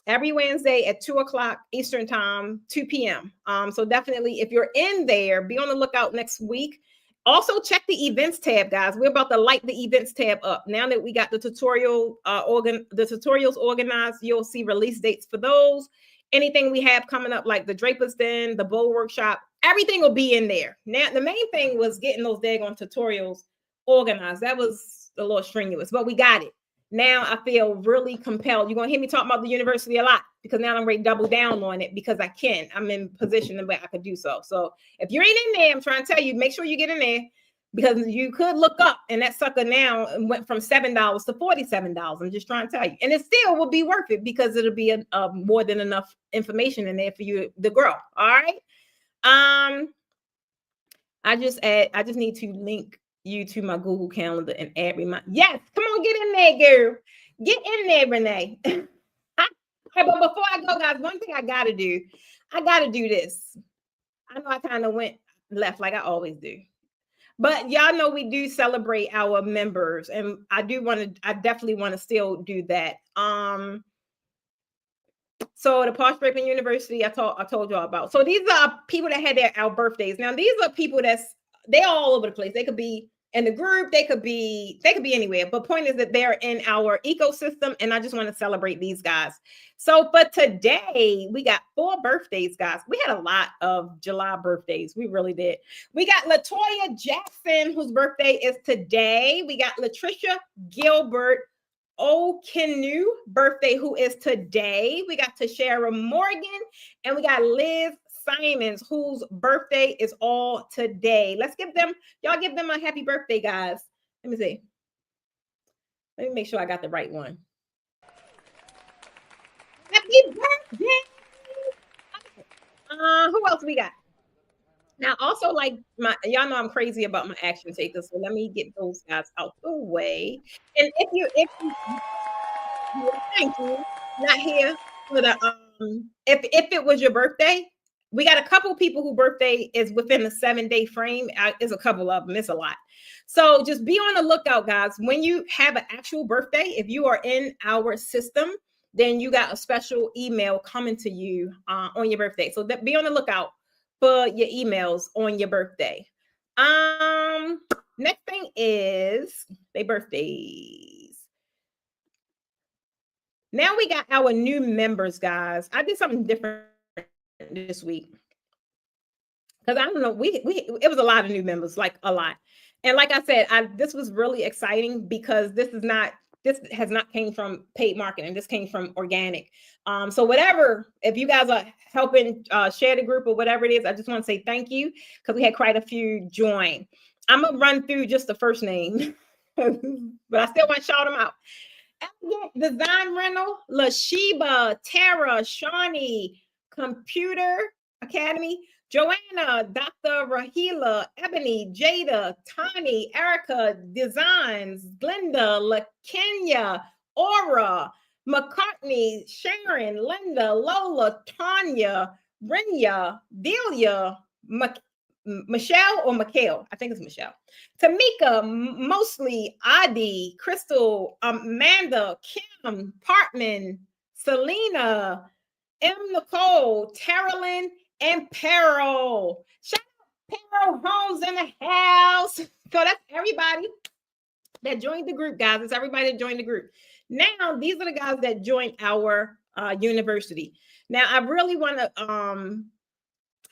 Every Wednesday at 2:00 Eastern time, 2 p.m. So definitely, if you're in there, be on the lookout next week. Also, check the events tab, guys. We're about to light the events tab up. Now that we got the tutorials organized, you'll see release dates for those. Anything we have coming up, like the Draper's Den, the Bowl Workshop, everything will be in there. Now, the main thing was getting those daggone tutorials organized. That was a little strenuous, but we got it. Now I feel really compelled. You're going to hear me talk about the university a lot, because now I'm ready to double down on it, because I can. I'm in position where I could do so. So if you ain't in there, I'm trying to tell you, make sure you get in there, because you could look up and that sucker now went from $7 to $47. I'm just trying to tell you. And it still will be worth it, because it'll be more than enough information in there for you to grow. All right. I just need to link you to my Google Calendar and add remind. Yes, come on, get in there, girl. Get in there, Renee. But before I go, guys, one thing I gotta do this. I know I kind of went left like I always do. But y'all know we do celebrate our members, and I definitely want to still do that. So the Posh Scraping University, I told y'all about. So these are people that had our birthdays. Now these are people they all over the place. They could be in the group, they could be anywhere. But point is that they're in our ecosystem, and I just want to celebrate these guys. So for today, we got 4 birthdays, guys. We had a lot of July birthdays. We really did. We got Latoya Jackson, whose birthday is today. We got Latricia Gilbert O'Kenu birthday, who is today. We got Tashara Morgan, and we got Liz Simons, whose birthday is all today. Let's give them a happy birthday, guys. Let me see. Let me make sure I got the right one. Happy birthday. Who else we got? Now, also, like y'all know I'm crazy about my action takers, so let me get those guys out the way. And if you thank you, not here for the if it was your birthday, we got a couple people whose birthday is within the 7-day frame. Is a couple of them. It's a lot. So just be on the lookout, guys. When you have an actual birthday, if you are in our system, then you got a special email coming to you on your birthday. So be on the lookout for your emails on your birthday. Next thing is their birthdays. Now we got our new members, guys. I did something different this week because I don't know. It was a lot of new members, like a lot. And like I said, this was really exciting because this has not came from paid marketing. This came from organic. So whatever, if you guys are helping share the group or whatever it is, I just want to say thank you because we had quite a few join. I'm gonna run through just the first name, but I still want to shout them out. Design Rental, Lashiba, Tara, Shawnee, Computer Academy, Joanna, Dr. Rahila, Ebony, Jada, Tani, Erica, Designs, Glenda, LaKenya, Aura, McCartney, Sharon, Linda, Lola, Tanya, Rinya, Delia, Michelle or Mikhail? I think it's Michelle. Tamika, mostly Adi, Crystal, Amanda, Kim, Partman, Selena, M. Nicole, Terrelyn, and Peril. Shout out Peril Homes in the house. So that's everybody that joined the group, guys. It's everybody that joined the group. Now, these are the guys that joined our university. Now, I really want to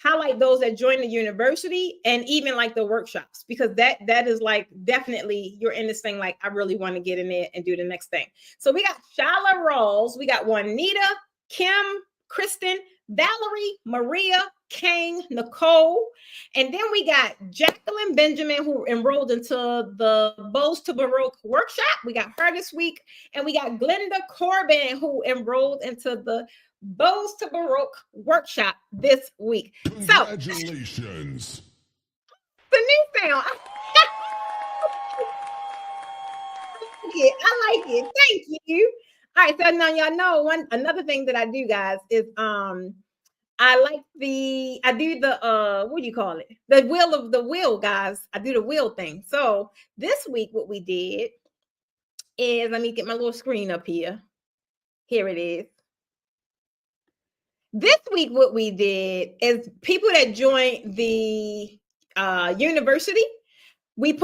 highlight those that join the university and even like the workshops, because that is like definitely you're in this thing. Like, I really want to get in there and do the next thing. So we got Shala Rawls, we got Juanita, Kim, Kristen, Valerie, Maria, Kane, Nicole, and then we got Jacqueline Benjamin, who enrolled into the Bows to Baroque workshop. We got her this week, and we got Glenda Corbin, who enrolled into the Bows to Baroque workshop this week. Congratulations. So, the new sound. I like it. Thank you. All right, so now y'all know another thing that I do, guys, is I do the what do you call it? The wheel, guys. I do the wheel thing. So this week, what we did is, let me get my little screen up here. Here it is. This week, what we did is people that joined the university, we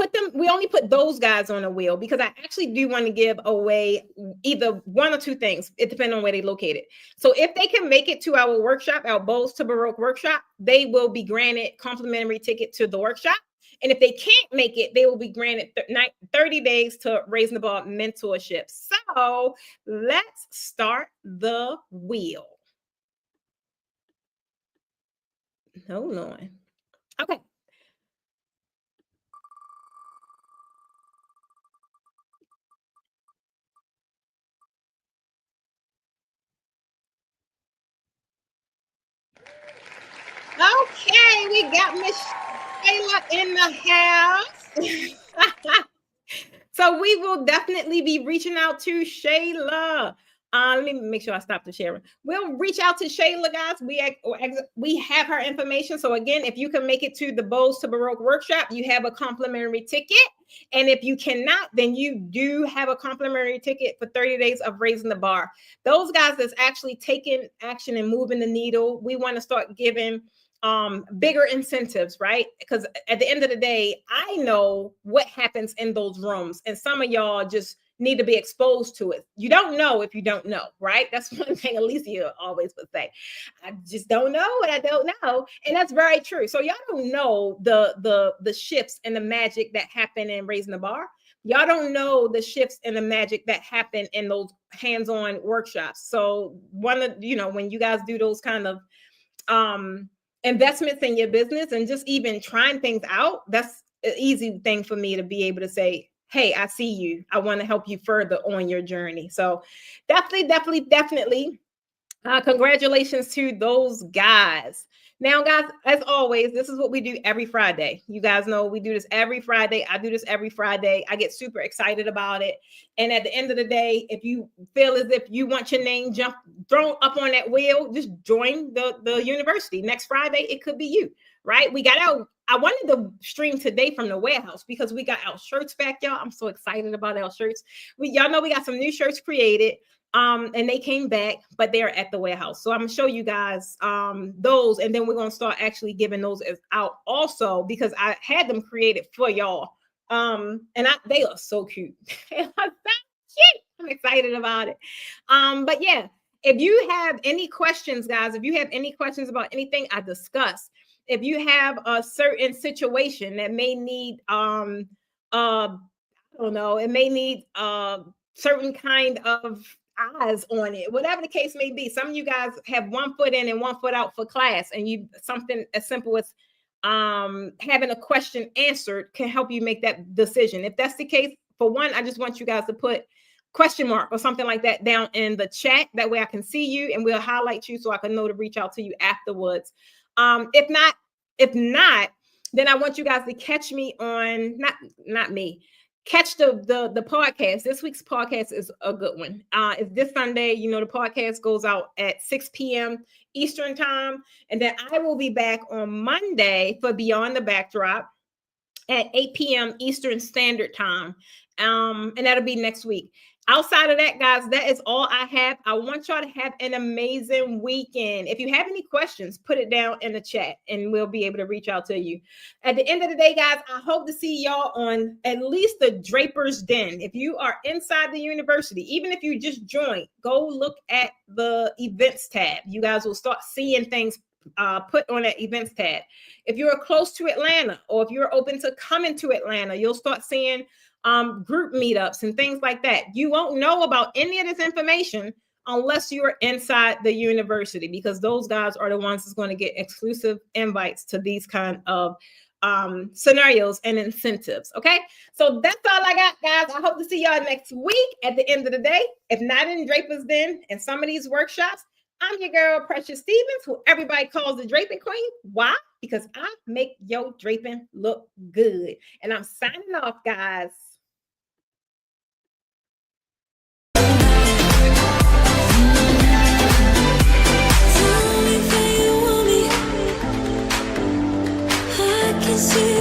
only put those guys on a wheel because I actually do want to give away either one or two things. It depends on where they located. So if they can make it to our workshop, our Bows to Baroque workshop, they will be granted complimentary ticket to the workshop. And if they can't make it, they will be granted 30 days to Raising the Bar mentorship. So let's start the wheel. Hold on. Okay. Okay, we got Miss Shayla in the house. So we will definitely be reaching out to Shayla. Let me make sure I stop the sharing. We'll reach out to Shayla, guys. We have her information. So again, if you can make it to the Bows to Baroque workshop, you have a complimentary ticket. And if you cannot, then you do have a complimentary ticket for 30 days of raising the bar. Those guys that's actually taking action and moving the needle, we want to start giving bigger incentives, right? Because at the end of the day, I know what happens in those rooms, and some of y'all just need to be exposed to it. You don't know if you don't know, right? That's one thing Alicia always would say. I just don't know what I don't know, and that's very true. So y'all don't know the shifts and the magic that happen in raising the bar. Y'all don't know the shifts and the magic that happen in those hands-on workshops. So one of when you guys do those kind of investments in your business and just even trying things out, that's an easy thing for me to be able to say, hey, I see you. I want to help you further on your journey. So definitely, congratulations to those guys. Now, guys, as always, this is what we do every Friday. You guys know we do this every Friday. I do this every Friday. I get super excited about it. And at the end of the day, if you feel as if you want your name thrown up on that wheel, just join the university. Next Friday, it could be you, right? I wanted to stream today from the warehouse because we got our shirts back, y'all. I'm so excited about our shirts. Y'all know we got some new shirts created. And they came back, but they're at the warehouse. So I'm gonna show you guys those, and then we're gonna start actually giving those out also because I had them created for y'all. And they are so cute. They are so cute. I'm excited about it. But yeah, if you have any questions, guys, if you have any questions about anything I discussed, if you have a certain situation that may need I don't know, it may need certain kind of eyes on it, whatever the case may be. Some of you guys have 1 foot in and 1 foot out for class, and something as simple as having a question answered can help you make that decision. If that's the case, for one, I just want you guys to put question mark or something like that down in the chat. That way I can see you and we'll highlight you so I can know to reach out to you afterwards. If not, then I want you guys to catch me on not me. Catch the podcast. This week's podcast is a good one. It's this Sunday. The podcast goes out at 6 p.m. Eastern time. And then I will be back on Monday for Beyond the Backdrop at 8 p.m. Eastern Standard Time. And that'll be next week. Outside of that, guys, that is all I have. I want y'all to have an amazing weekend. If you have any questions, put it down in the chat and we'll be able to reach out to you. At the end of the day, guys, I hope to see y'all on at least the Draper's Den. If you are inside the university, even if you just joined, go look at the events tab. You guys will start seeing things put on that events tab. If you're close to Atlanta or if you're open to coming to Atlanta, you'll start seeing group meetups and things like that. You won't know about any of this information unless you're inside the university, because those guys are the ones that's going to get exclusive invites to these kind of scenarios and incentives. Okay, so that's all I got, guys. I hope to see y'all next week at the end of the day. If not in Draper's Den and some of these workshops, I'm your girl, Precious Stevens, who everybody calls the draping queen. Why? Because I make your draping look good. And I'm signing off, guys. See